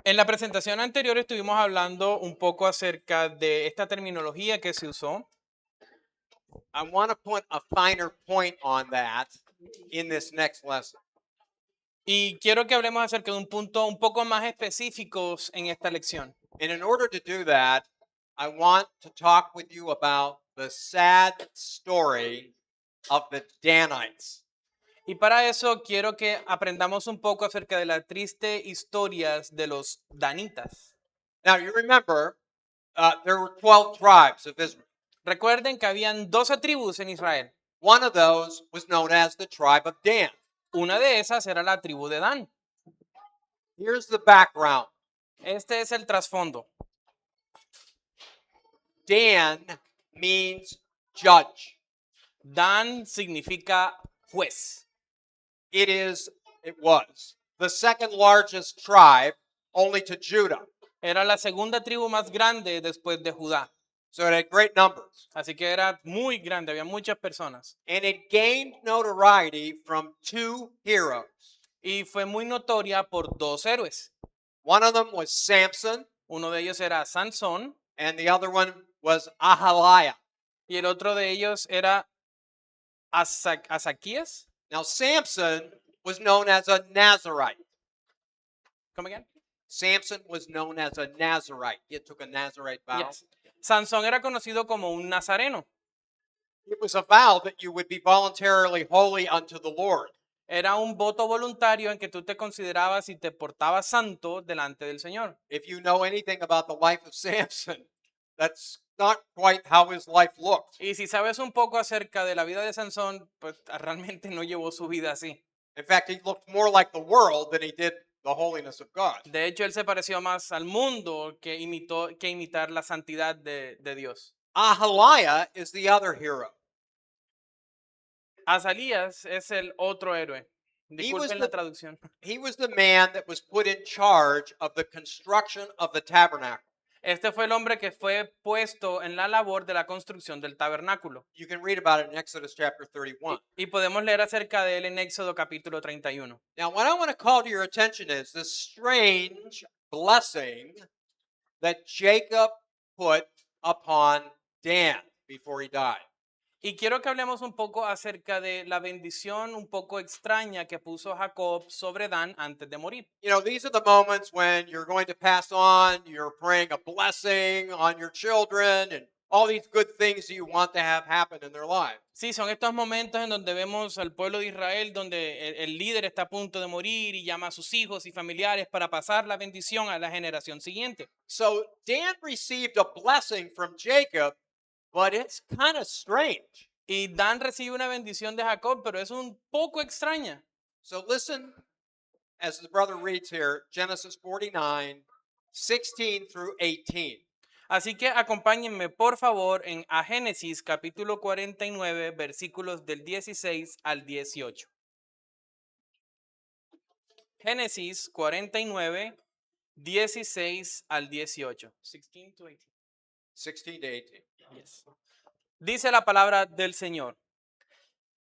En la presentación anterior estuvimos hablando un poco acerca de esta terminología que se usó. I want to put a finer point on that in this next lesson. Y quiero que hablemos acerca de un punto un poco más específicos en esta lección. And in order to do that, I want to talk with you about the sad story of the Danites. Y para eso quiero que aprendamos un poco acerca de las tristes historias de los danitas. Now, you remember there were 12 tribes of Israel. Recuerden que habían 12 tribus en Israel. One of those was known as the tribe of Dan. Una de esas era la tribu de Dan. Here's the background. Este es el trasfondo. Dan means judge. Dan significa juez. It was the second largest tribe only to Judah. Era la segunda tribu más grande después de Judá. So it had great numbers. Así que era muy grande, había muchas personas. And it gained notoriety from two heroes. Y fue muy notoria por dos héroes. One of them was Samson, Uno de ellos era Sansón and the other one was Ahaliah. y el otro de ellos era Asaquías. Now, Samson was known as a Nazarite. ¿Cómo again? Samson was known as a Nazarite. He took a Nazarite vow. Yes. Sansón era conocido como un nazareno. It was a vow that you would be voluntarily holy unto the Lord. Era un voto voluntario en que tú te considerabas y te portabas santo delante del Señor. If you know anything about the life of Samson, that's not quite how his life looked. Y si sabes un poco acerca de la vida de Sansón, pues realmente no llevó su vida así. In fact, he looked more like the world than he did the holiness of God. De hecho, él se pareció más al mundo que imitar la santidad de Dios. Ahaliah is the other hero. Azalías es el otro héroe. was Disculpen la traducción. He was the man that was put in charge of the construction of the tabernacle. Este fue el hombre que fue puesto en la labor de la construcción del tabernáculo. You can read about it in Exodus chapter 31. Y podemos leer acerca de él en Éxodo capítulo 31. Now, what I want to call to your attention is this strange blessing that Jacob put upon Dan before he died. Y quiero que hablemos un poco acerca de la bendición un poco extraña que puso Jacob sobre Dan antes de morir. You know, these are the moments when you're going to pass on, you're praying a blessing on your children and all these good things that you want to have happen in their lives. Sí, son estos momentos en donde vemos al pueblo de Israel donde el líder está a punto de morir y llama a sus hijos y familiares para pasar la bendición a la generación siguiente. So Dan received a blessing from Jacob, but it's kind of strange. Y Dan recibe una bendición de Jacob, pero es un poco extraña. So listen as the brother reads here, Genesis 49, 16 through 18. Así que acompáñenme por favor a Génesis capítulo 49 versículos del 16 al 18. Génesis 49, 16 al 18. 16 to 18. 16 to 18. Yes. Dice la palabra del Señor.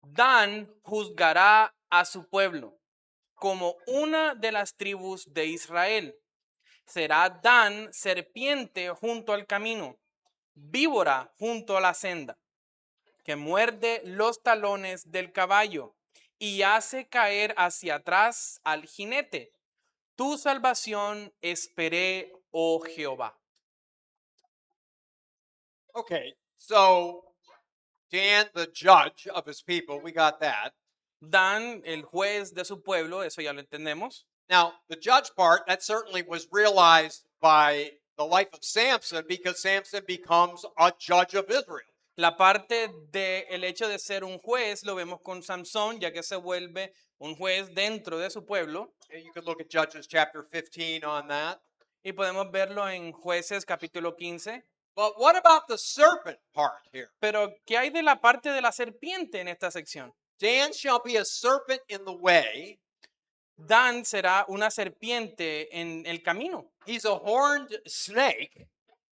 Dan juzgará a su pueblo como una de las tribus de Israel. Será Dan serpiente junto al camino, víbora junto a la senda, que muerde los talones del caballo y hace caer hacia atrás al jinete. Tu salvación esperé, oh Jehová. Okay, so Dan, the judge of his people, we got that. Dan, el juez de su pueblo, eso ya lo entendemos. Now, the judge part, that certainly was realized by the life of Samson because Samson becomes a judge of Israel. La parte del hecho de ser un juez lo vemos con Samson, ya que se vuelve un juez dentro de su pueblo. And you can look at Judges chapter 15 on that. Y podemos verlo en Jueces capítulo 15. But what about the serpent part here? Pero, ¿qué hay de la parte de la serpiente en esta sección? Dan shall be a serpent in the way. Dan será una serpiente en el camino. He's a horned snake.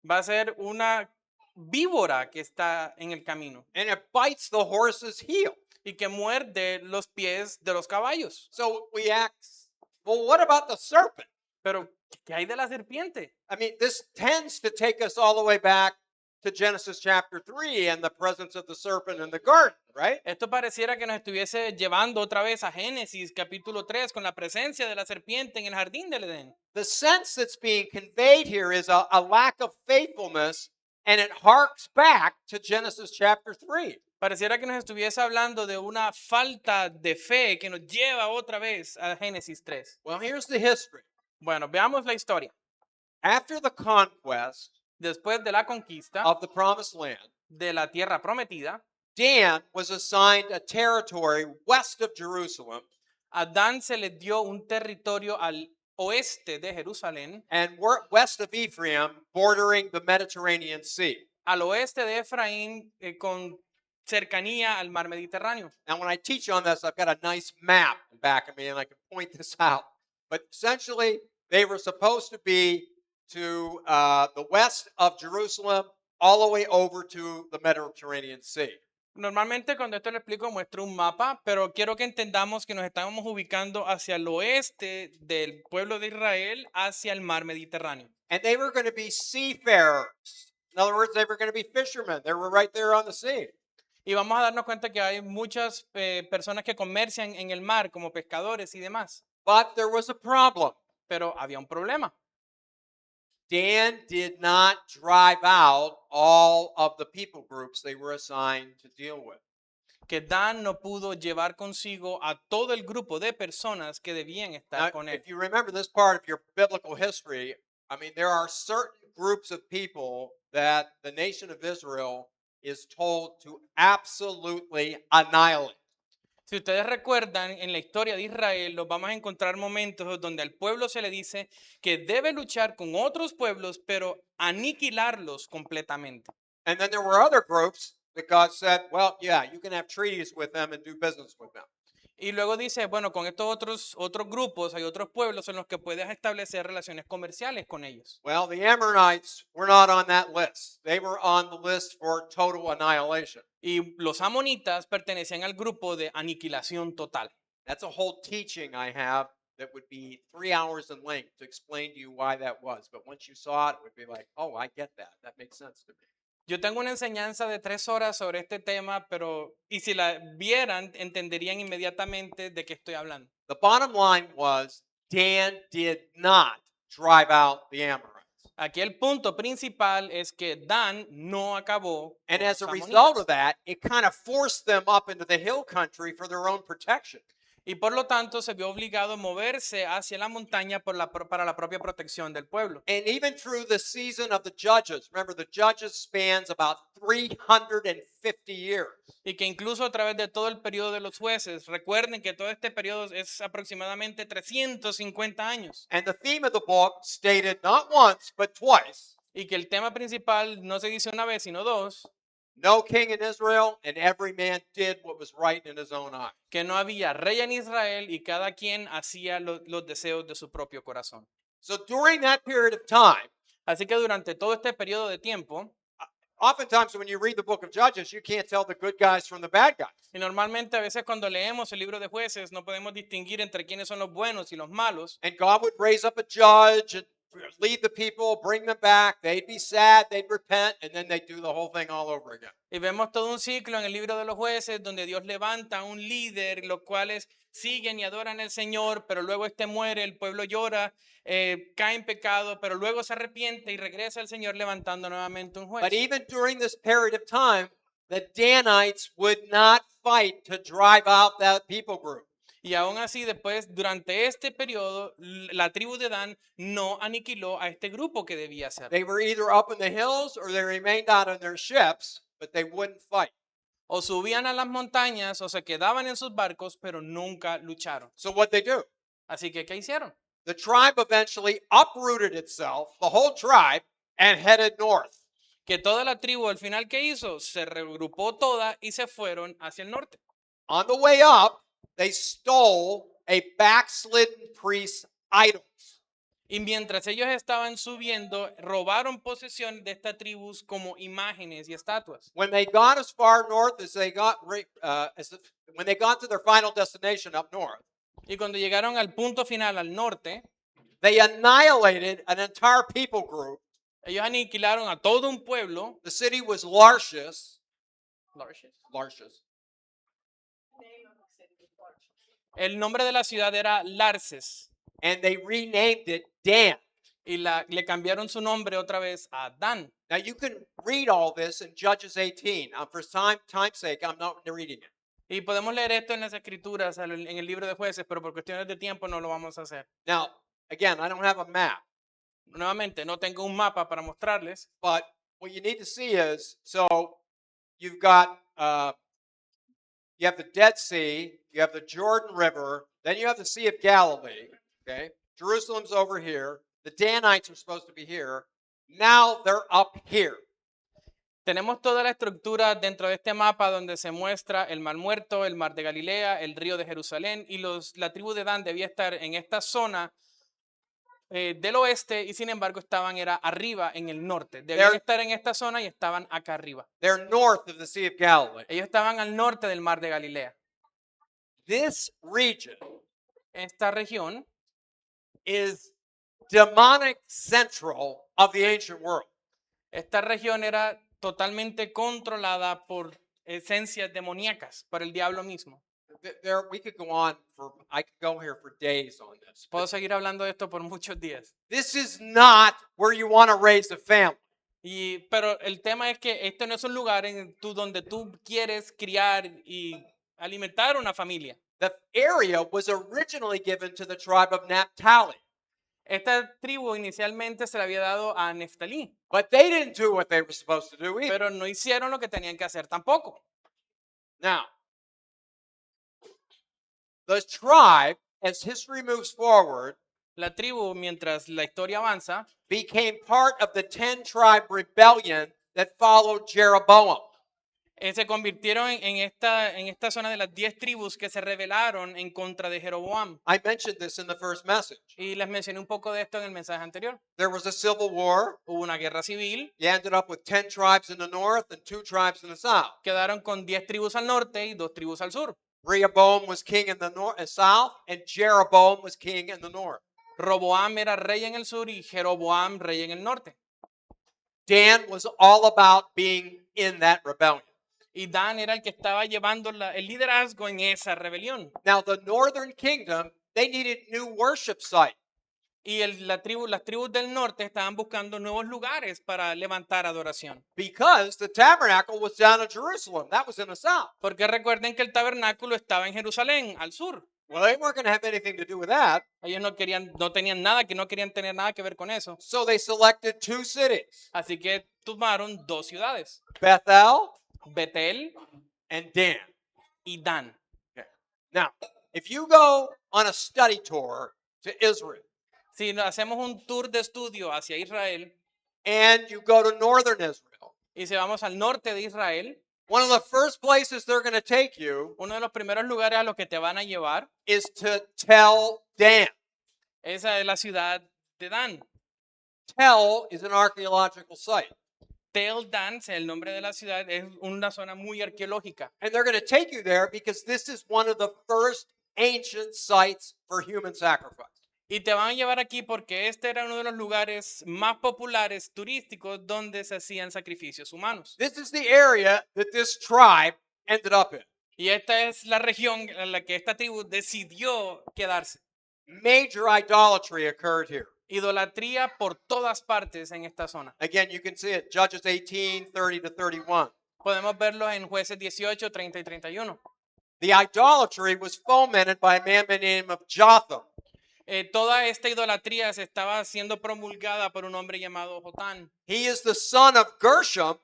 Va a ser una víbora que está en el camino. And it bites the horse's heel. Y que muerde los pies de los caballos. So we ask, well, what about the serpent? Pero, ¿qué hay de la serpiente? I mean, this tends to take us all the way back to Genesis chapter 3 and the presence of the serpent in the garden, right? Esto pareciera que nos estuviese llevando otra vez a Génesis capítulo 3 con la presencia de la serpiente en el jardín del Edén. The sense that's being conveyed here is a lack of faithfulness, and it harks back to Genesis chapter 3. Pareciera que nos estuviese hablando de una falta de fe que nos lleva otra vez a Génesis 3. Well, here's the history. Bueno, veamos la historia. After the conquest Después de la conquista of the promised land, de la tierra prometida, Dan was assigned a territory west of Jerusalem a Dan se le dio un territorio al oeste de Jerusalén, and west of Ephraim, bordering the Mediterranean Sea. al oeste de Efraín, con cercanía al mar Mediterráneo. And when I teach on this, I've got a nice map in back of me, and I can point this out. But essentially, they were supposed to be to the west of Jerusalem, all the way over to the Mediterranean Sea. Normalmente cuando esto lo explico muestro un mapa, pero quiero que entendamos que nos estamos ubicando hacia el oeste del pueblo de Israel, hacia el mar Mediterráneo. And they were going to be seafarers. In other words, they were going to be fishermen. They were right there on the sea. Y vamos a darnos cuenta que hay muchas personas que comercian en el mar como pescadores y demás. But there was a problem. Pero había un problema. Dan did not drive out all of the people groups they were assigned to deal with. Que Dan no pudo llevar consigo a todo el grupo de personas que debían estar Now, con él. if you remember this part of your biblical history, I mean, there are certain groups of people that the nation of Israel is told to absolutely annihilate. Si ustedes recuerdan, en la historia de Israel, los vamos a encontrar momentos donde al pueblo se le dice que debe luchar con otros pueblos, pero aniquilarlos completamente. And then there were other groups that God said, well, yeah, you can have treaties with them and do business with them. Y luego dice, bueno, con estos otros grupos hay otros pueblos en los que puedes establecer relaciones comerciales con ellos. Well, the Ammonites were not on that list. They were on the list for total annihilation. Y los amonitas pertenecían al grupo de aniquilación total. That's a whole teaching I have that would be 3 hours in length to explain to you why that was. But once you saw it, it would be like, oh, I get that. That makes sense to me. Yo tengo una enseñanza de 3 horas sobre este tema, y si la vieran, entenderían inmediatamente de qué estoy hablando. The bottom line was Dan did not drive out the Amorites. Aquí el punto principal es que Dan no acabó And con as a los result amonitas. of that, it kind of forced them up into the hill country for their own protection. Y por lo tanto se vio obligado a moverse hacia la montaña para la propia protección del pueblo. And even through the season of the Judges, remember the Judges spans about 350 years. Y que incluso a través de todo el periodo de los jueces, recuerden que todo este periodo es aproximadamente 350 años. And the theme of the book stated not once, but twice, Y que el tema principal no se dice una vez, sino dos, no king in Israel, and every man did what was right in his own eyes. que no había rey en Israel y cada quien hacía los deseos de su propio corazón. So during that period of time, Así que durante todo este periodo de tiempo, oftentimes when you read the book of Judges, you can't tell the good guys from the bad guys. y normalmente a veces cuando leemos el libro de jueces no podemos distinguir entre quiénes son los buenos y los malos. And God would raise up a judge and lead the people, bring them back. They'd be sad, they'd repent, and then they'd do the whole thing all over again. Y vemos todo un ciclo en el libro de los jueces donde Dios levanta a un líder, los cuales siguen y adoran al Señor, pero luego este muere, el pueblo llora, cae en pecado, pero luego se arrepiente y regresa al Señor levantando nuevamente un juez. But even during this period of time, the Danites would not fight to drive out that people group. Y aún así, después, durante este periodo, la tribu de Dan no aniquiló a este grupo que debía ser. They were either up in the hills or they remained out on their ships, but they wouldn't fight. O subían a las montañas o se quedaban en sus barcos, pero nunca lucharon. So what they do? Así que, ¿qué hicieron? The tribe eventually uprooted itself, the whole tribe, and headed north. Que toda la tribu al final, ¿qué hizo? Se regrupó toda y se fueron hacia el norte. On the way up, they stole a backslidden priest's idols. Y mientras ellos estaban subiendo, robaron posesión de esta tribu como imágenes y estatuas. When they got as far north as they got, when they got to their final destination up north, Y cuando llegaron al punto final, al norte, They annihilated an entire people group. Ellos aniquilaron a todo un pueblo. The city was Larshish. Larshish. El nombre de la ciudad era Larses. And they renamed it Dan. Y le cambiaron su nombre otra vez a Dan. Now you can read all this in Judges 18. For time's sake, I'm not reading it. Y podemos leer esto en las escrituras, en el libro de jueces, pero por cuestiones de tiempo no lo vamos a hacer. Now, again, I don't have a map, Nuevamente, no tengo un mapa para mostrarles, but what you need to see is, so you've got, you have the Dead Sea, you have the Jordan River, then you have the Sea of Galilee, okay? Jerusalem's over here. The Danites are supposed to be here. Now they're up here. tenemos toda la estructura dentro de este mapa donde se muestra el Mar Muerto, el Mar de Galilea, el río de Jerusalén y la tribu de Dan debía estar en esta zona del oeste y sin embargo era arriba en el norte. Debían estar en esta zona y estaban acá arriba. They're north of the Sea of Galilee. Ellos estaban al norte del Mar de Galilea. This region Esta región is demonic central of the ancient world. Esta región era totalmente controlada por esencias demoníacas, por el diablo mismo. We could go on for, I could go here for days on this. Puedo seguir hablando de esto por muchos días. This is not where you want to raise a family. Pero el tema es que este no es un lugar donde tú quieres criar y alimentar una familia. The area was originally given to the tribe of Naphtali. Esta tribu inicialmente se le había dado a Neftalí, But they didn't do what they were supposed to do either. pero no hicieron lo que tenían que hacer tampoco. Now, the tribe, as history moves forward, La tribu, mientras la historia avanza, became part of the 10-tribe rebellion that followed Jeroboam. Se convirtieron en esta zona de las 10 tribus que se rebelaron en contra de Jeroboam. I mentioned this in the first message. Y les mencioné un poco de esto en el mensaje anterior. There was a civil war. Hubo una guerra civil, You ended up with 10 tribes in the north and 2 tribes in the south. quedaron con 10 tribus al norte y 2 tribus al sur. Rehoboam was king in the south, and Jeroboam was king in the north. Roboam era rey en el sur y Jeroboam rey en el norte. Dan was all about being in that rebellion. Y Dan era el que estaba llevando el liderazgo en esa rebelión. Now, the northern kingdom, they needed new worship sites. Y las tribus del norte estaban buscando nuevos lugares para levantar adoración. Because the tabernacle was down in Jerusalem. That was in the south. Porque recuerden que el tabernáculo estaba en Jerusalén, al sur. Well, they weren't going to have anything to do with that. Ellos no tenían nada, que no querían tener nada que ver con eso. So they selected 2 cities, Así que tomaron 2 ciudades, Bethel Betel and Dan. y Dan. Now, if you go on a study tour to Israel Si hacemos un tour de estudio hacia Israel and you go to northern Israel, y si vamos al norte de Israel, one of the first places they're going to take you uno de los primeros lugares a los que te van a llevar, is to Tel Dan. esa es la ciudad de Dan. Tel is an archaeological site. Tel Dan, es el nombre de la ciudad, es una zona muy arqueológica. And they're going to take you there because this is one of the first ancient sites for human sacrifice. Y te van a llevar aquí porque este era uno de los lugares más populares turísticos donde se hacían sacrificios humanos. This is the area that this tribe ended up in. Y esta es la región en la que esta tribu decidió quedarse. Major idolatry occurred here. Idolatría por todas partes en esta zona. Again, you can see it, Judges 18, 30 to 31. Podemos verlo en Jueces 18, 30 y 31. The idolatry was fomented by a man by the name of Jotham. Toda esta idolatría se estaba siendo promulgada por un hombre llamado Jotán. He is the son of Gershom,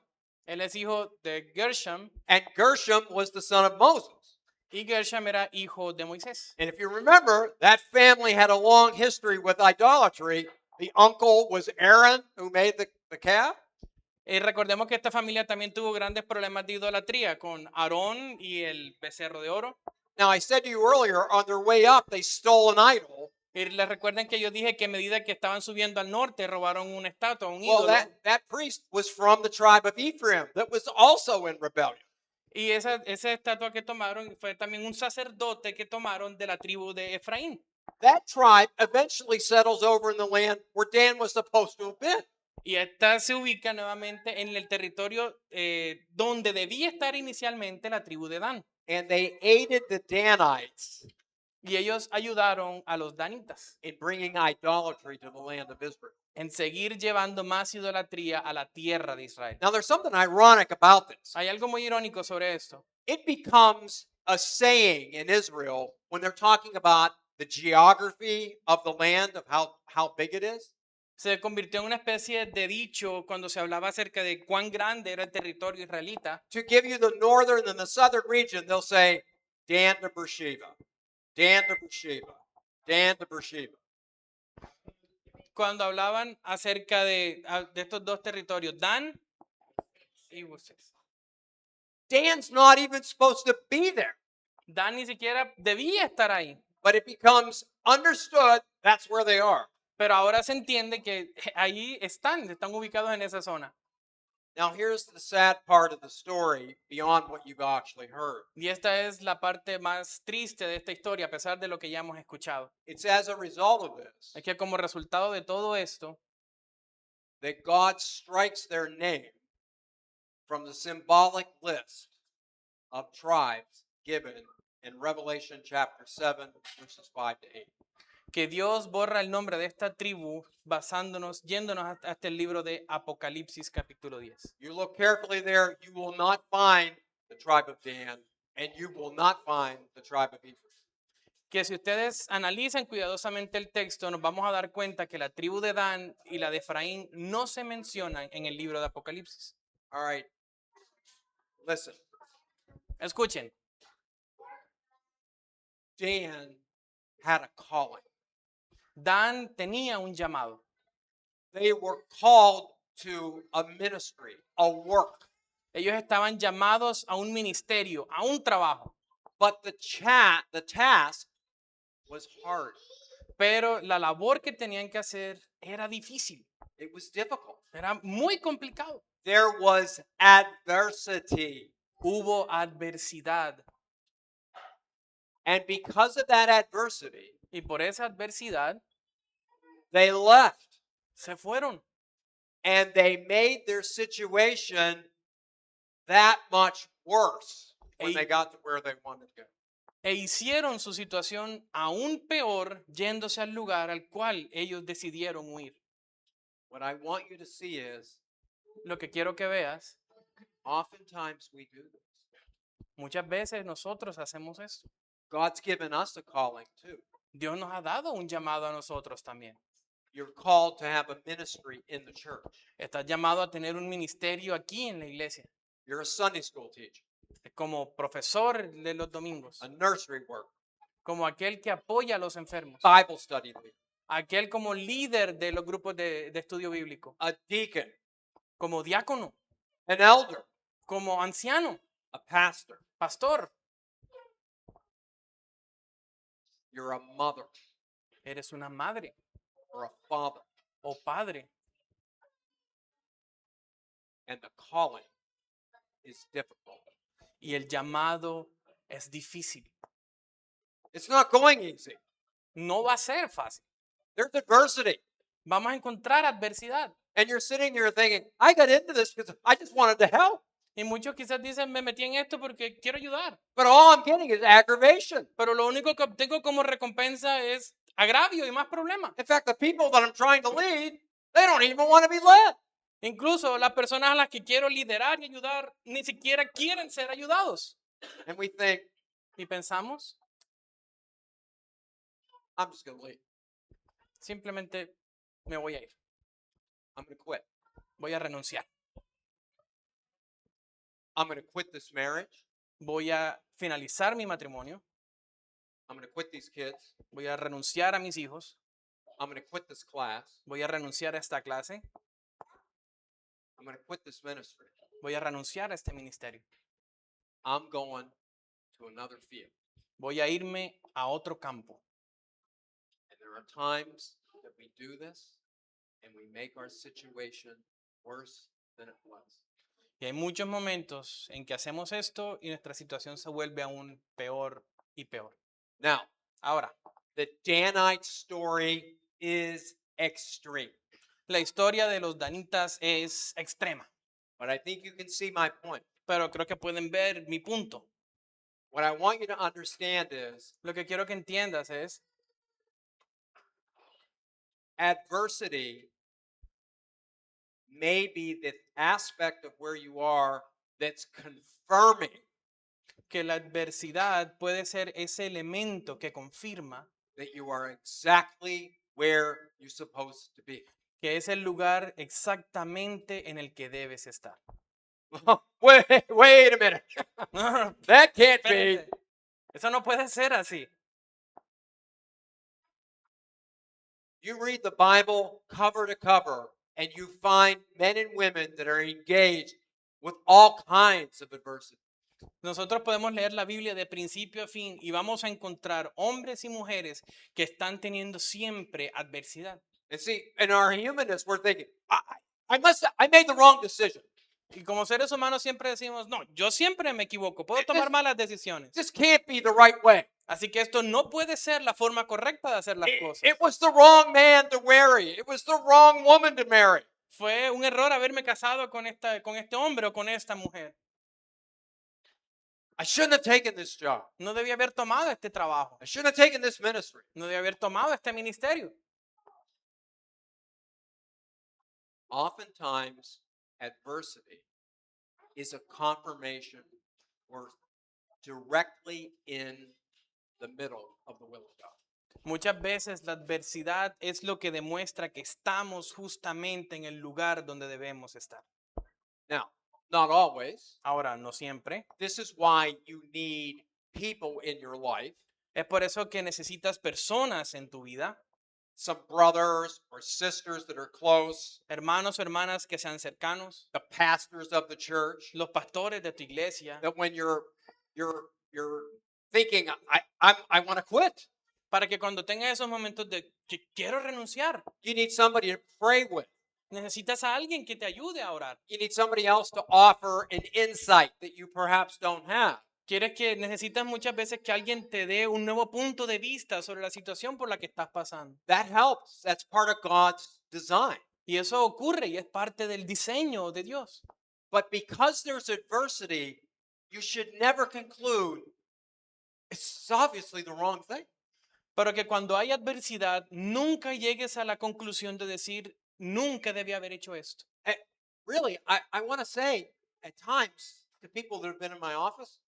Él es hijo de Gershom and Gershom was the son of Moses. y Gershom era hijo de Moisés. And if you remember, that family had a long history with idolatry. The uncle was Aaron, who made the calf. Recordemos que esta familia también tuvo grandes problemas de idolatría con Aarón y el becerro de oro. Now, I said to you earlier, on their way up, they stole an idol. Y les recuerden que yo dije que a medida que estaban subiendo al norte robaron una estatua, un Well, ídolo. that priest was from the tribe of Ephraim that was also in rebellion. Y esa estatua que tomaron fue también un sacerdote que tomaron de la tribu de Efraín. that tribe eventually settles over in the land where Dan was supposed to have been. Y esta se ubica nuevamente en el territorio donde debía estar inicialmente la tribu de Dan. And they aided the Danites Y ellos ayudaron a los danitas in bringing idolatry to the land of Israel. en seguir llevando más idolatría a la tierra de Israel. Now, there's something ironic about this. Hay algo muy irónico sobre esto. It becomes a saying in Israel when they're talking about the geography of the land, of how big it is. Se convirtió en una especie de dicho cuando se hablaba acerca de cuán grande era el territorio israelita. To give you the northern and the southern region, they'll say Dan to Beersheba, Dan to Beersheba, Dan to Beersheba. Cuando hablaban acerca de estos dos territorios, Dan y Boses. Dan's not even supposed to be there, Dan ni siquiera debía estar ahí. but it becomes understood that's where they are. Pero ahora se entiende que ahí están ubicados en esa zona. Now, here's the sad part of the story beyond what you've actually heard. Y esta es la parte más triste de esta historia, a pesar de lo que ya hemos escuchado. It's as a result of this Es que como resultado de todo esto, that God strikes their name from the symbolic list of tribes given in Revelation chapter 7, verses 5 to 8. que Dios borra el nombre de esta tribu yéndonos hasta el libro de Apocalipsis capítulo 10. You look carefully there, you will not find the tribe of Dan, and you will not find the tribe of Ephraim. Que si ustedes analizan cuidadosamente el texto, nos vamos a dar cuenta que la tribu de Dan y la de Efraín no se mencionan en el libro de Apocalipsis. All right, listen. Escuchen, Dan had a calling. Dan tenía un llamado. They were called to a ministry, a work. Ellos estaban llamados a un ministerio, a un trabajo. But the task was hard. Pero la labor que tenían que hacer era difícil, It was difficult. era muy complicado. There was adversity. Hubo adversidad. And because of that adversity, Y por esa adversidad they left se fueron. and they made their situation that much worse when they got to where they wanted to go. E hicieron su situación aún peor yéndose al lugar al cual ellos decidieron huir. What I want you to see is Lo que quiero que veas, oftentimes we do this. muchas veces nosotros hacemos esto. God's given us a calling too. Dios nos ha dado un llamado a nosotros también. You're called to have a ministry in the church. Estás llamado a tener un ministerio aquí en la iglesia, You're a Sunday school teacher, como profesor de los domingos, a nursery worker, como aquel que apoya a los enfermos, Bible study leader, aquel como líder de los grupos de estudio bíblico, a deacon, como diácono, an elder, como anciano, a pastor. pastor. You're a mother Eres una madre or a father. o padre. And the calling is difficult. Y el llamado es difícil. It's not going easy. No va a ser fácil. There's adversity. Vamos a encontrar adversidad. And you're sitting there thinking, I got into this because I just wanted to help. Y muchos quizás dicen, me metí en esto porque quiero ayudar. But all I'm getting is aggravation. Pero lo único que obtengo como recompensa es agravio y más problemas. In fact, the people that I'm trying to lead, they don't even want to be led. Incluso las personas a las que quiero liderar y ayudar ni siquiera quieren ser ayudados. And we think, Y pensamos, I'm just going to leave. simplemente me voy a ir. I'm going to quit. Voy a renunciar. I'm going to quit this marriage. Voy a finalizar mi matrimonio. I'm going to quit these kids. Voy a renunciar a mis hijos. I'm going to quit this class. Voy a renunciar a esta clase. I'm going to quit this ministry. Voy a renunciar a este ministerio. I'm going to another field. Voy a irme a otro campo. And there are times that we do this and we make our situation worse than it was. Y hay muchos momentos en que hacemos esto y nuestra situación se vuelve aún peor y peor. Now, Ahora, the Danite story is extreme. La historia de los danitas es extrema, But I think you can see my point. pero creo que pueden ver mi punto. What I want you to understand is Lo que quiero que entiendas es adversity may be the aspect of where you are that's confirming que la adversidad puede ser ese elemento que confirma that you are exactly where you're supposed to be. que es el lugar exactamente en el que debes estar. Wait a minute. No, no, no, That can't be. espérate. Eso no puede ser así. You read the Bible cover to cover, and you find men and women that are engaged with all kinds of adversity. Nosotros podemos leer la Biblia de principio a fin y vamos a encontrar hombres y mujeres que están teniendo siempre adversidad. And see, in our humanness, we're thinking, I made the wrong decision. Y como seres humanos siempre decimos, no, yo siempre me equivoco, puedo tomar malas decisiones. This can't be the right way. Así que esto no puede ser la forma correcta de hacer las cosas. It was the wrong man to marry. It was the wrong woman to marry. Fue un error haberme casado con este hombre o con esta mujer. I shouldn't have taken this job. No debía haber tomado este trabajo. I shouldn't have taken this ministry. No debía haber tomado este ministerio. Oftentimes, adversity is a confirmation or directly in the middle of the will of God. Muchas veces la adversidad es lo que demuestra que estamos justamente en el lugar donde debemos estar. Now, not always. Ahora, no siempre. This is why you need people in your life, Es por eso que necesitas personas en tu vida, some brothers or sisters that are close, hermanos o hermanas que sean cercanos, the pastors of the church, los pastores de tu iglesia, that when you're thinking, I want to quit, para que cuando tengas esos momentos de que quiero renunciar, you need somebody to pray with. necesitas a alguien que te ayude a orar. You need somebody else to offer an insight that you perhaps don't have. Necesitas muchas veces que alguien te dé un nuevo punto de vista sobre la situación por la que estás pasando. That helps. That's part of God's design. Y eso ocurre y es parte del diseño de Dios. But because there's adversity, you should never conclude it's obviously the wrong thing. Pero que cuando hay adversidad, nunca llegues a la conclusión de decir, nunca debí haber hecho esto. Really, I want to say at times to people that have been in my office,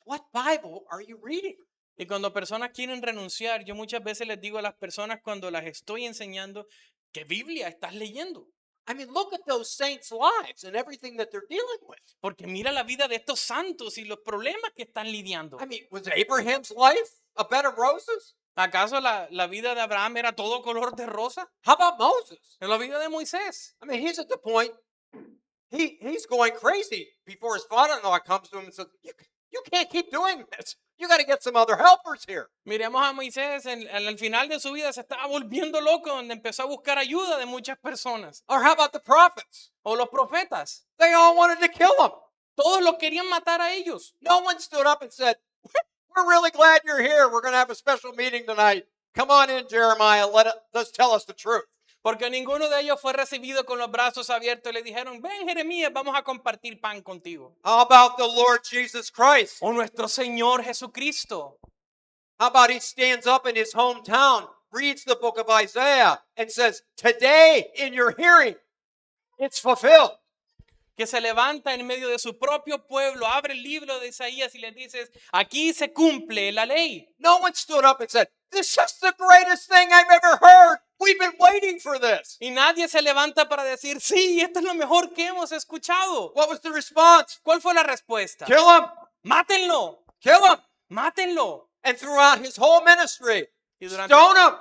what Bible are you reading? Y cuando personas quieren renunciar, yo muchas veces les digo a las personas cuando las estoy enseñando, ¿qué Biblia estás leyendo? I mean, look at those saints' lives and everything that they're dealing with. Porque mira la vida de estos santos y los problemas que están lidiando. I mean, was Abraham's life a bed of roses? ¿Acaso la vida de Abraham era todo color de rosa? How about Moses? En la vida de Moisés. I mean, he's at the point, he's going crazy before his father-in-law comes to him and says, you can't keep doing this. You got to get some other helpers here. Miremos a Moisés, al final de su vida se estaba volviendo loco, donde empezó a buscar ayuda de muchas personas. Or how about the prophets? O los profetas. They all wanted to kill him. Todos los querían matar a ellos. No one stood up and said, we're really glad you're here. We're going to have a special meeting tonight. Come on in, Jeremiah. Let's tell us the truth. Porque ninguno de ellos fue recibido con los brazos abiertos y le dijeron, ven Jeremías, vamos a compartir pan contigo. How about the Lord Jesus Christ? O nuestro Señor Jesucristo. How about he stands up in his hometown, reads the book of Isaiah, and says, today in your hearing, it's fulfilled. Que se levanta en medio de su propio pueblo, abre el libro de Isaías y le dices, aquí se cumple la ley. No one stood up and said, this is the greatest thing I've ever heard. We've been waiting for this. Y nadie se levanta para decir, sí, esto es lo mejor que hemos escuchado. What was the response? ¿Cuál fue la respuesta? Kill him. Mátenlo, Kill him. mátenlo. And throughout his whole ministry, Y durante, stone him.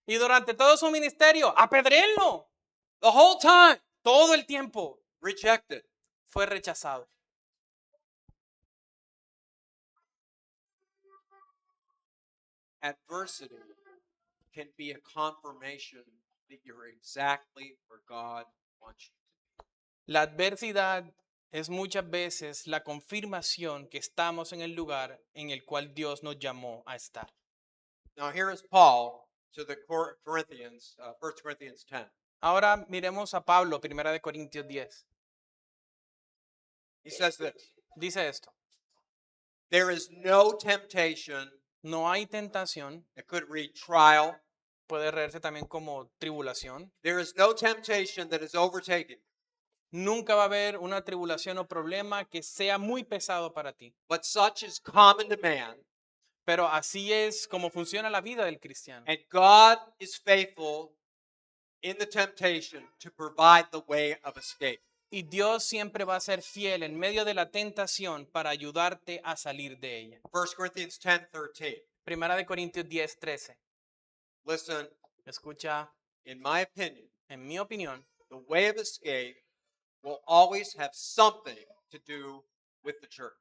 y durante todo su ministerio, apedréenlo. The whole time, Todo el tiempo rejected. fue rechazado. Adversity can be a confirmation that you're exactly where God wants you to be. La adversidad es muchas veces la confirmación que estamos en el lugar en el cual Dios nos llamó a estar. Now here is Paul to the Corinthians, 1 Corinthians 10. Ahora miremos a Pablo, 1 de Corintios 10. He says this, Dice esto: there is no temptation, no hay tentación, it could read trial. puede leerse también como tribulación. There is no temptation that is overtaken, Nunca va a haber una tribulación o problema que sea muy pesado para ti. but such is common to man. Pero así es como funciona la vida del cristiano. And God is faithful in the temptation to provide the way of escape. Y Dios siempre va a ser fiel en medio de la tentación para ayudarte a salir de ella. 1 Corinthians 10:13. Primera de Corintios 10, 13. Listen, Escucha, in my opinion, en mi opinión, the way of escape will always have something to do with the church.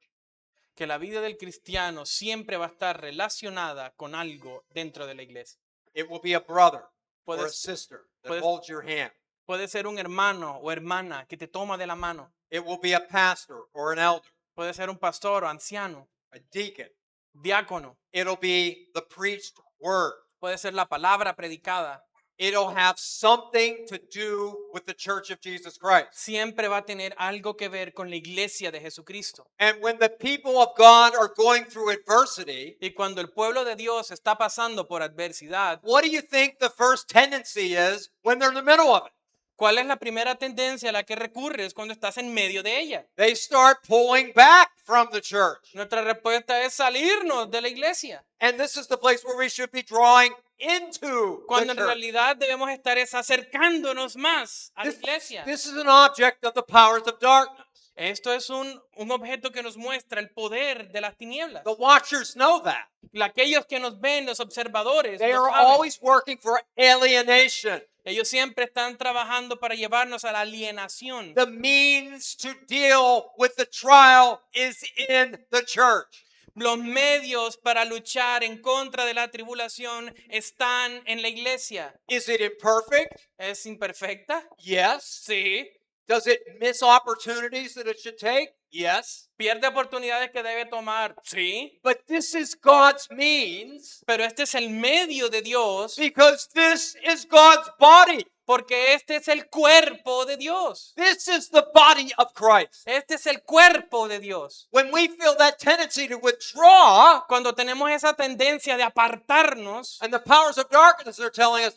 que la vida del cristiano siempre va a estar relacionada con algo dentro de la iglesia. It will be a brother or a Puedes- sister that puedes- holds your hand. Puede ser un hermano o hermana que te toma de la mano. It will be a pastor or an elder, Puede ser un pastor o anciano, a deacon. diácono. It'll be the preached word. Puede ser la palabra predicada. It'll have something to do with the church of Jesus Christ. Siempre va a tener algo que ver con la iglesia de Jesucristo. And when the people of God are going through adversity, Y cuando el pueblo de Dios está pasando por adversidad, what do you think the first tendency is when they're in the middle of it? ¿cuál es la primera tendencia a la que recurres cuando estás en medio de ella? They start pulling back from the church. Nuestra respuesta es salirnos de la iglesia. And this is the place where we should be drawing into the Cuando en church. realidad debemos estar es acercándonos más a la This, iglesia. this is an object of the powers of darkness. Esto es un objeto que nos muestra el poder de las tinieblas. The watchers know that. Aquellos que nos ven, los observadores, They lo are saben. always working for alienation, Ellos siempre están trabajando para llevarnos a la alienación. the means to deal with the trial is in the church. Los medios para luchar en contra de la tribulación están en la iglesia. Is it imperfect? ¿Es imperfecta? Yes. Sí. Does it miss opportunities that it should take? Yes. ¿Pierde oportunidades que debe tomar? Sí. But this is God's means Pero este es el medio de Dios because this is God's body. porque este es el cuerpo de Dios. This is the body of Christ. Este es el cuerpo de Dios. When we feel that tendency to withdraw, Cuando tenemos esa tendencia de apartarnos, and the powers of darkness are telling us,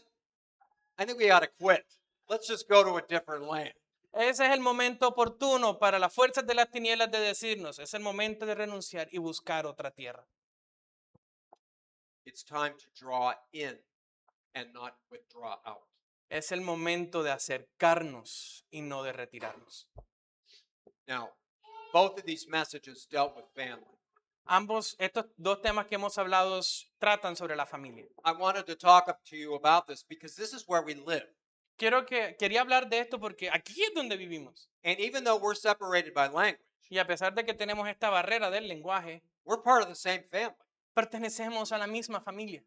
I think we ought to quit. Let's just go to a different land. ese es el momento oportuno para las fuerzas de las tinieblas de decirnos, es el momento de renunciar y buscar otra tierra. It's time to draw in and not withdraw out. Es el momento de acercarnos y no de retirarnos. Now, both of these messages dealt with family. Ambos, estos dos temas que hemos hablado tratan sobre la familia. I wanted to talk up to you about this because this is where we live. Quería hablar de esto porque aquí es donde vivimos. And even though we're separated by language, Y a pesar de que tenemos esta barrera del lenguaje, we're part of the same family. pertenecemos a la misma familia.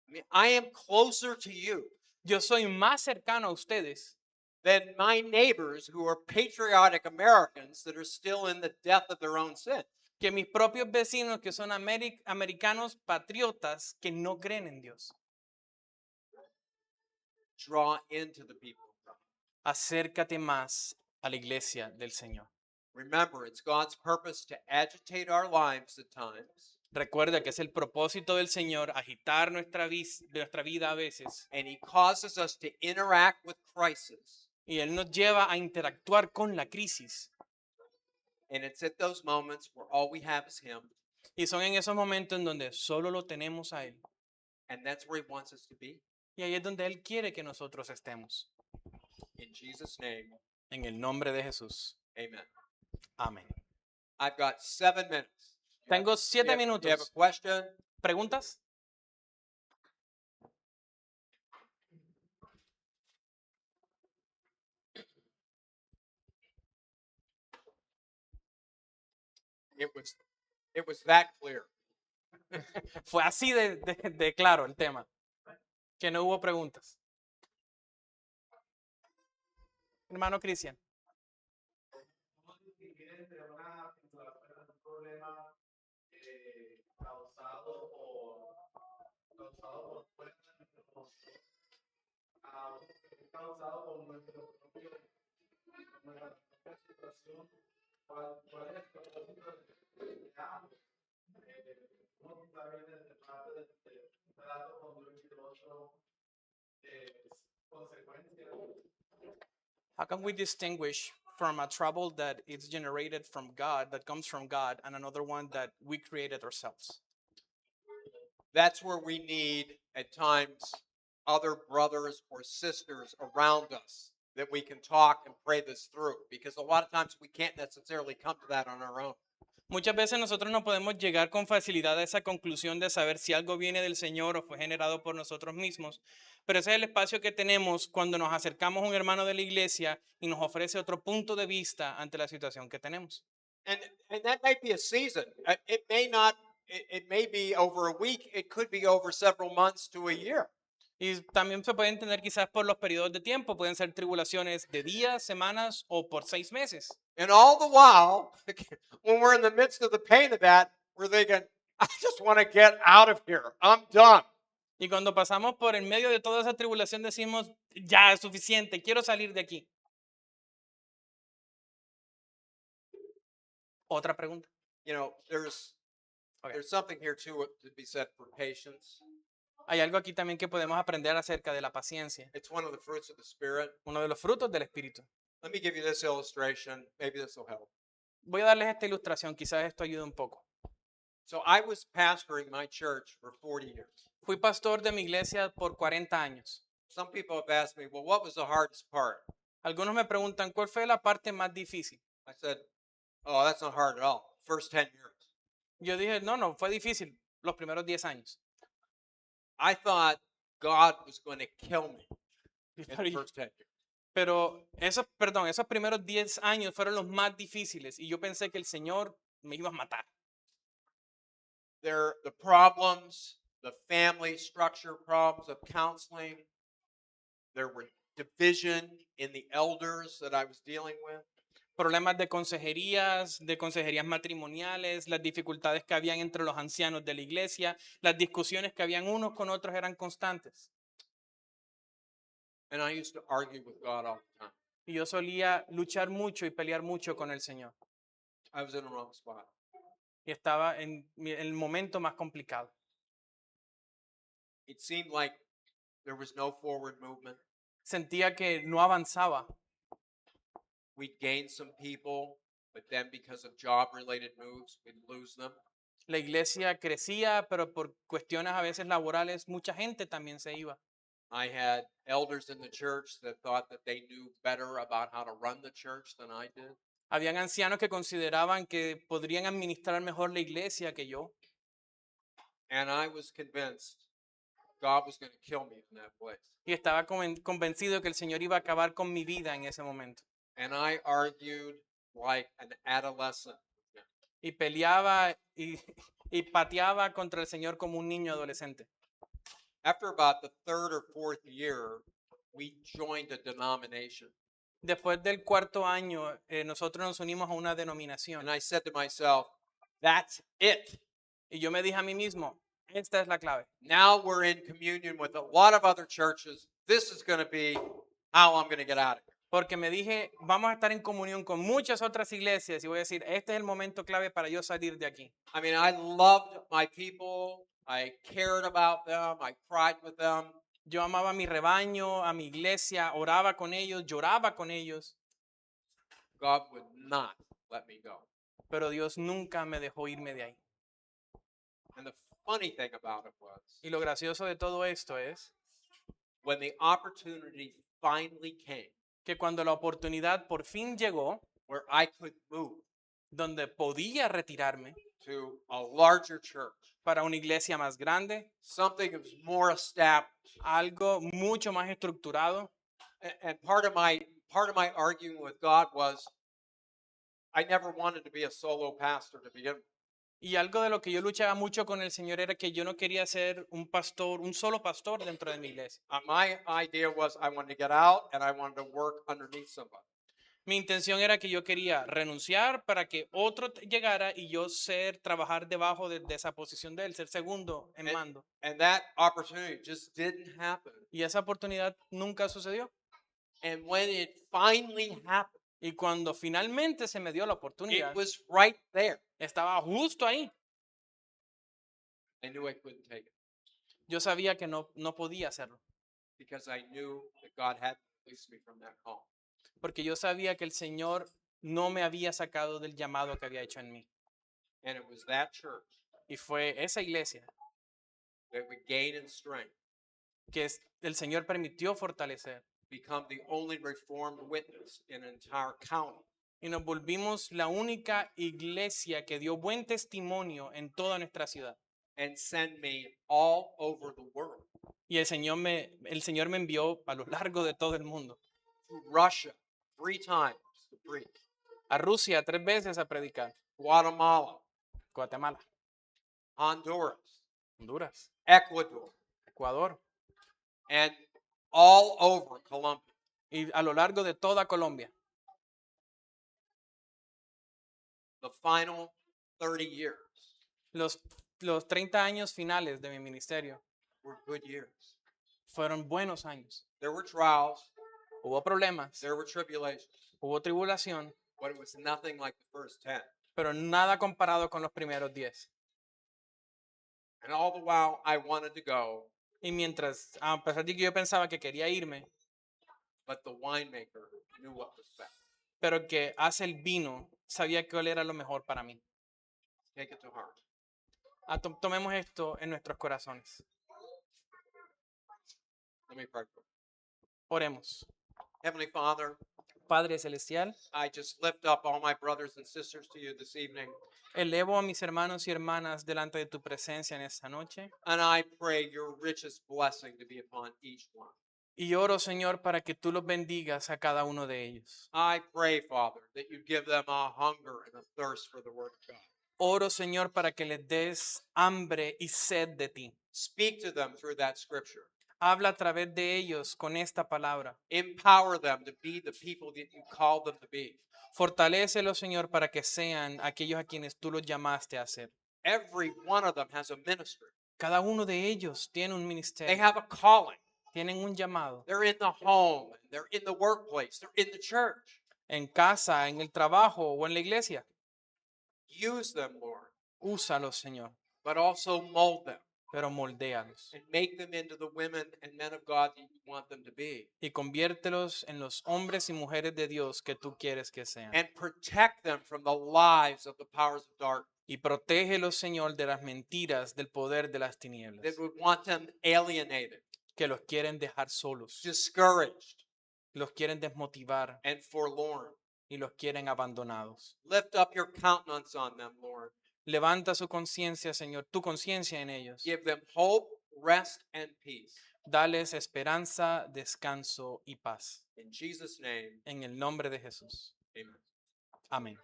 I mean, I am closer to you Yo soy más cercano a ustedes than my neighbors who are patriotic Americans that are still in the death of their own sin. que mis propios vecinos que son americanos patriotas que no creen en Dios. Draw into the people of God. Acércate más a la iglesia del Señor. Remember, it's God's purpose to agitate our lives at times, Recuerda que es el propósito del Señor agitar nuestra vida a veces. and He causes us to interact with crisis. Y Él nos lleva a interactuar con la crisis. And it's at those moments where all we have is Him, Y son en esos momentos en donde solo lo tenemos a Él. and that's where He wants us to be. Y ahí es donde Él quiere que nosotros estemos. In Jesus' name, En el nombre de Jesús. amen. Amén. I've got 7 minutes. Tengo Do 7 you have a minutos. question? ¿Preguntas? It was that clear. Fue así de claro el tema. Que no hubo preguntas. Hermano Cristian. ¿Cómo distinguir entre una vinculación, un problema causado causado por nuestra propia situación. ¿Cuál es el propósito de ambos? Uno también de parte del trato con Dios y el otro consecuencias. How can we distinguish from a trouble that is generated from God, that comes from God, and another one that we created ourselves? That's where we need, at times, other brothers or sisters around us that we can talk and pray this through. Because a lot of times we can't necessarily come to that on our own. Muchas veces nosotros no podemos llegar con facilidad a esa conclusión de saber si algo viene del Señor o fue generado por nosotros mismos, pero ese es el espacio que tenemos cuando nos acercamos a un hermano de la iglesia y nos ofrece otro punto de vista ante la situación que tenemos. And that might be a season. It may not, it may be over a week. It could be over several months to a year. Y también se puede entender quizás por los periodos de tiempo, pueden ser tribulaciones de días, semanas o por 6 meses. And all the while, when we're in the midst of the pain of that, we're thinking, I just want to get out of here. I'm done. Y cuando pasamos por el medio de toda esa tribulación decimos, ya es suficiente, quiero salir de aquí. Otra pregunta. You know, Okay. there's something here too to be said for patience. Hay algo aquí también que podemos aprender acerca de la paciencia, It's one of the fruits of the Spirit. uno de los frutos del Espíritu. Let me give you this illustration. Maybe this will help. Voy a darles esta ilustración, quizás esto ayude un poco. So I was pastoring my church for 40 years. Fui pastor de mi iglesia por 40 años. Some people have asked me, well, what was the hardest part? Algunos me preguntan, ¿cuál fue la parte más difícil? I said, oh, that's not hard at all. First 10 years. Yo dije, no, fue difícil los primeros 10 años. I thought God was going to kill me in the Pero, first 10 years. pero esos primeros 10 años fueron los más difíciles y yo pensé que el Señor me iba a matar. The problems, the family structure problems of counseling, there were division in the elders that I was dealing with. Problemas de consejerías matrimoniales, las dificultades que habían entre los ancianos de la iglesia, las discusiones que habían unos con otros eran constantes. And I used to argue with God all the time. Y yo solía luchar mucho y pelear mucho con el Señor. I was in the wrong spot. Y estaba en el momento más complicado. It seemed like there was no forward movement. Sentía que no avanzaba. We'd gain some people, but then because of job-related moves, we'd lose them. La iglesia crecía, pero por cuestiones a veces laborales, mucha gente también se iba. I had elders in the church that thought that they knew better about how to run the church than I did. Habían ancianos que consideraban que podrían administrar mejor la iglesia que yo. And I was convinced God was going to kill me in that place. Y estaba convencido que el Señor iba a acabar con mi vida en ese momento. And I argued like an adolescent. Y peleaba y pateaba contra el Señor como un niño adolescente. After about the third or fourth year, we joined a denomination. Después del cuarto año, nosotros nos unimos a una denominación. And I said to myself, that's it. Y yo me dije a mí mismo, esta es la clave. Now we're in communion with a lot of other churches. This is going to be how I'm going to get out of here. Porque me dije, vamos a estar en comunión con muchas otras iglesias y voy a decir, este es el momento clave para yo salir de aquí. I mean, I loved my people. I cared about them. I cried with them. Yo amaba a mi rebaño, a mi iglesia, oraba con ellos, lloraba con ellos, God would not let me go. pero Dios nunca me dejó irme de ahí. And the funny thing about it was Y lo gracioso de todo esto es when the opportunity finally came que cuando la oportunidad por fin llegó, where I could move donde podía retirarme to a larger church, para una iglesia más grande, something that was more established. algo mucho más estructurado, And part of my arguing with God was I never wanted to be a solo pastor to begin with. y algo de lo que yo luchaba mucho con el Señor era que yo no quería ser un pastor, un solo pastor dentro de mi iglesia. My idea was I wanted to get out and I wanted to work underneath somebody. Mi intención era que yo quería renunciar para que otro llegara y yo trabajar debajo de esa posición de él, ser segundo en mando. And that opportunity just didn't happen Y esa oportunidad nunca sucedió. And when it finally happened, Y cuando finalmente se me dio la oportunidad, it was right there. estaba justo ahí. I knew I couldn't take it Yo sabía que no podía hacerlo, because I knew that God had released me from that call. porque yo sabía que el Señor no me había sacado del llamado que había hecho en mí. And it was that church Y fue esa iglesia that would gain in strength, que el Señor permitió fortalecer. become the only reformed witness in an entire county. Y nos volvimos la única iglesia que dio buen testimonio en toda nuestra ciudad. And send me all over the world, Y el Señor me envió a lo largo de todo el mundo. to Russia 3 times to preach, A Rusia 3 veces a predicar. Guatemala, Guatemala, Honduras, Honduras, Ecuador, Ecuador. and all over Colombia. Y a lo largo de toda Colombia. The final 30 years Los 30 años finales de mi ministerio were good years. fueron buenos años. There were trials, Hubo problemas, there were tribulations, hubo tribulación, but it was nothing like the first 10. pero nada comparado con los primeros 10. And all the while I wanted to go, Y mientras, a pesar de que yo pensaba que quería irme, but the winemaker knew what was best. pero que hace el vino, sabía que era lo mejor para mí. Take it to heart. Tomemos esto en nuestros corazones. Let me pray for you. Oremos. Heavenly Father, Padre Celestial, I just lift up all my brothers and sisters to you this evening. elevo a mis hermanos y hermanas delante de tu presencia en esta noche. And I pray your richest blessing to be upon each one. Y oro, Señor, para que tú los bendigas a cada uno de ellos. I pray, Father, that you give them a hunger and a thirst for the word of God. Oro, Señor, para que les des hambre y sed de ti. Speak to them through that scripture. Habla a través de ellos con esta palabra. Empower them to be the people that you called them to be. Fortalécelos, Señor, para que sean aquellos a quienes tú los llamaste a ser. Every one of them has a ministry. Cada uno de ellos tiene un They ministerio, have a calling. tienen un llamado. They're in the home, they're in the workplace, they're in the church. En casa, en el trabajo o en la iglesia. Use them, Lord, Úsalos, Señor, but also mold them pero moldéalos. and make them into the women and men of God that you want them to be. Y conviértelos en los hombres y mujeres de Dios que tú quieres que sean. And protect them from the lies of the powers of darkness Y protégelos, Señor, de las mentiras del poder de las tinieblas, that would want them alienated, que los quieren dejar solos, discouraged, los quieren desmotivar and forlorn. y los quieren abandonados. Lift up your countenance on them, Lord. Levanta su conciencia, Señor, tu conciencia en ellos. Give them hope, rest, and peace. Dales esperanza, descanso y paz. In Jesus' name, En el nombre de Jesús. amen. Amén.